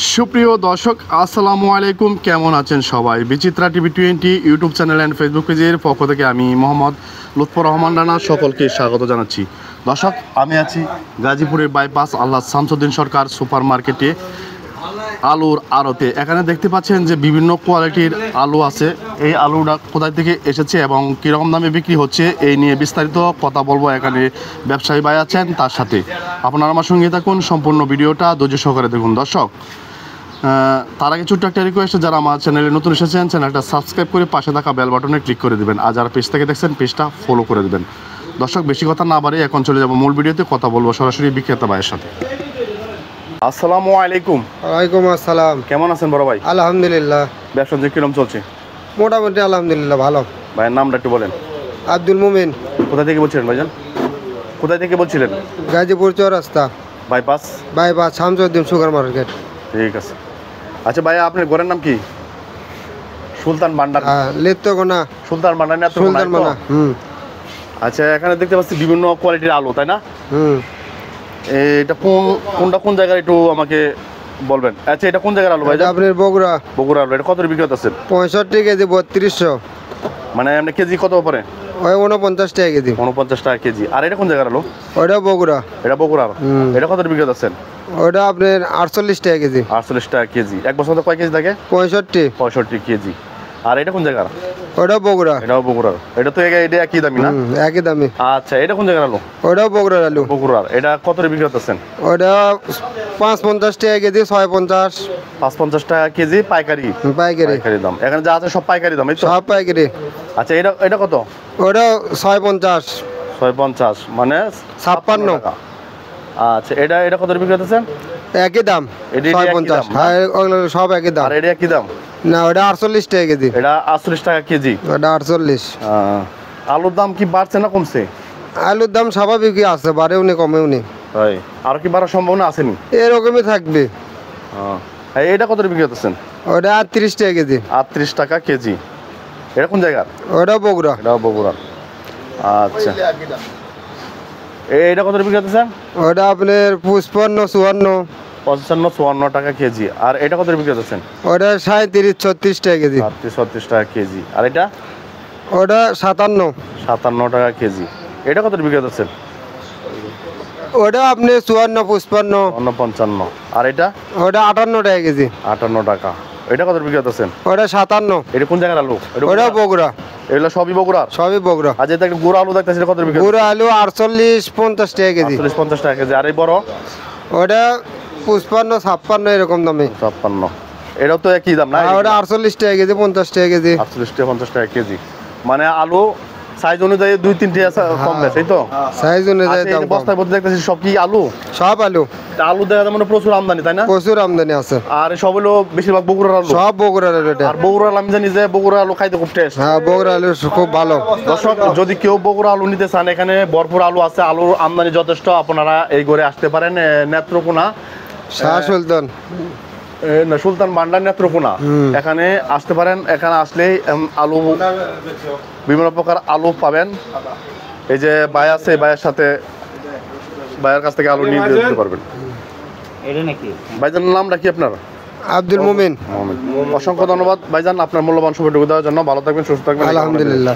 সুপ্রিয় দর্শক আসসালামু আলাইকুম, কেমন আছেন সবাই? Bichitra TV 20 YouTube channel and Facebook পেজের পক্ষ থেকে আমি মোহাম্মদ লুৎফর রহমান রানা সকলকে স্বাগত জানাচ্ছি। দর্শক, আমি আছি গাজীপুরের বাইপাস আল্লাহ শামসুদ্দিন সরকার সুপার মার্কেটে আলুর আড়তে। এখানে দেখতে পাচ্ছেন যে বিভিন্ন কোয়ালিটির আলু আছে। এই আলুটা কোথায় থেকে এসেছে এবং কীরকম দামে বিক্রি হচ্ছে এই নিয়ে বিস্তারিত কথা বলবো। এখানে ব্যবসায়ী ভাই আছেন, তার সাথে আপনারা আমার সঙ্গে থাকুন, সম্পূর্ণ ভিডিওটা ধৈর্য সহকারে দেখুন। দর্শক, তার আগে ছোট্ট একটা রিকোয়েস্ট, যারা আমার চ্যানেলে নতুন এসেছেন চ্যানেলটা সাবস্ক্রাইব করে পাশে থাকা বেল বাটনে ক্লিক করে দেবেন, আর যারা পেজ থেকে দেখছেন পেজটা ফলো করে দেবেন। দর্শক, বেশি কথা না বাড়িয়ে এখন চলে যাব মূল ভিডিওতে, কথা বলবো সরাসরি বিক্রেতা ভাইয়ের সাথে। আসসালামু আলাইকুম। ওয়ালাইকুম আসসালাম। কেমন আছেন বড় ভাই? আলহামদুলিল্লাহ। ব্যবসা যে কিরকম চলছে? মোটামুটি আলহামদুলিল্লাহ ভালো। ভাইয়ের নামটা একটু বলেন। আব্দুল মুমিন। কোথা থেকে বলছিলেন ভাইজান? কোথায় থেকে বলছিলেন? গাজীপুর চৌরাস্তা বাইপাস শামসুদ্দিন সুগার মার্কেট। ঠিক আছে। আচ্ছা ভাইয়া, আপনার ঘরের নাম কি? সুলতান ভান্ডার। লিপ্তকোনা। সুলতান ভান্ডার না? সুলতান মানা। আচ্ছা, এখানে দেখতে পাচ্ছি বিভিন্ন কোয়ালিটির আলু, তাই না? এটা কোন জায়গায় একটু আমাকে বলবেন। আচ্ছা, এটা কোন জায়গার আলু ভাই? আপনার বগুড়া আলু। এটা কত বিক্রি আছে? 65 কেজি 3200। মানে আপনি কেজি কত পরে? ওই 49 টাকা কেজি। 49 টাকা কেজি। আর এটা কোন জায়গার আলু? ওটা বগুড়া। এটা বগুড়ার। এটা কত বিক্রি আছে? ওটা আপনার 48 টাকা কেজি। 48 টাকা কেজি। এক বছর কয় কেজি থাকে? 65 কেজি। আর এটা কোন জায়গার? ওটা বগুড়া। এটাও বগুড়ার। এটা তো এটা একই দামি না? একই দামি। আচ্ছা, এটা কোন জায়গার আলু? ওটাও বগুড়ার আলু। বগুড়ার। এটা কত বিক্রি করতেছেন? ওটা 550 টাকা কেজি। 650। 550 টাকা কেজি পাইকারি। পাইকারি দাম। এখানে যা আছে সব পাইকারি দাম, এই তো? সব পাইকারি। আচ্ছা, এটা কত? ওটা 650। 650 মানে 56 টাকা। আচ্ছা, এটা কত বিক্রি করতেছেন? একই দাম। এটা 650। হ্যাঁ, ওগুলো সব একই দাম। আর এটা একই দাম? না, ওটা 48 টাকা কেজি। এটা 48 টাকা কেজি। ওটা 48। আলুর দাম কি বাড়ছে না কমছে? আলুর দাম স্বাভাবিকই আছে, বাড়েও নি কমেও নি। তাই? আর কি বাড়ার সম্ভাবনা আসেনি? এরকমই থাকবে। এটা কত বিক্রি করতেছেন? ওটা 38 টাকা কেজি। 38 টাকা কেজি। এটা কোন জায়গা? ওটা বগুড়া। এটাও বগুড়া। আচ্ছা, এটা কত বিক্রি করতেছেন? ওটা আপনার 55 54। 55 54 টাকা কেজি। আর এটা কত বিক্রি করতেছেন? ওটা 37 36 টাকা কেজি। 36 টাকা কেজি। আর এটা? ওটা 57 57 টাকা কেজি। এটা কত বিক্রি করতেছেন? ওটা আপনি 54 55। 55। আর এটা? ওটা 58 টাকা কেজি। 58 টাকা। এটা কত বিক্রি করতেছেন? ওটা 57। এটা কোন জায়গার আলু? ওটা বগুড়া। এগুলো সবই বগুড়া? সবই বগুড়া। আজ এটা একটা গুড় আলু দেখতেছি, কত বিক্রি? গুড় আলু 48 50 টাকা কেজি। 48 50 টাকা কেজি। আর এই বড়? ওটা 55 56 এরকম দামে। 56। এটাও তো একই দাম না? ওটা 48 টাকা কেজি 50 টাকা কেজি। 48 টাকা 50 টাকা কেজি। মানে আলু সাইজ অনুযায়ী 2-3 টাকা কম বেশি, এই তো? সাইজ অনুযায়ী দাম কম। বস্তায় বলতে দেখতেছি সব কি আলু? সব আলু। আলু দেখা যায় মানে প্রচুর আমদানি, তাই না? প্রচুর আমদানি আছে। আর সব হলো বেশিরভাগ বগুড়ার আলু। সব বগুড়ার আলু এটা। আর বগুড়ার আমি জানি যে বগুড়ার আলু খাইতে খুব টেস্ট। হ্যাঁ, বগুড়ার আলু খুব ভালো। দর্শক, যদি কেউ বগুড়া আলু নিতে চান, এখানে ভরপুর আলু আছে, আলুর আমদানি যথেষ্ট। আপনারা এই ঘরে আসতে পারেন, নেত্রকোনা শাহ সুলতান সুলতান ভান্ডার নেত্রকোনা, এখানে আসতে পারেন। এখানে আসলেই আলু বিভিন্ন প্রকার আলু পাবেন। এই যে ভাই আছে, ভাইয়ের সাথে ভাইয়ের কাছ থেকে আলু নিয়ে যেতে পারবেন। ভাইজানের নামটা কি আপনার? আব্দুল মুমিন। অসংখ্য ধন্যবাদ ভাইজান, আপনার মূল্যবান সময়টুকু দেওয়ার জন্য। ভালো থাকবেন, সুস্থ থাকবেন। আলহামদুলিল্লাহ।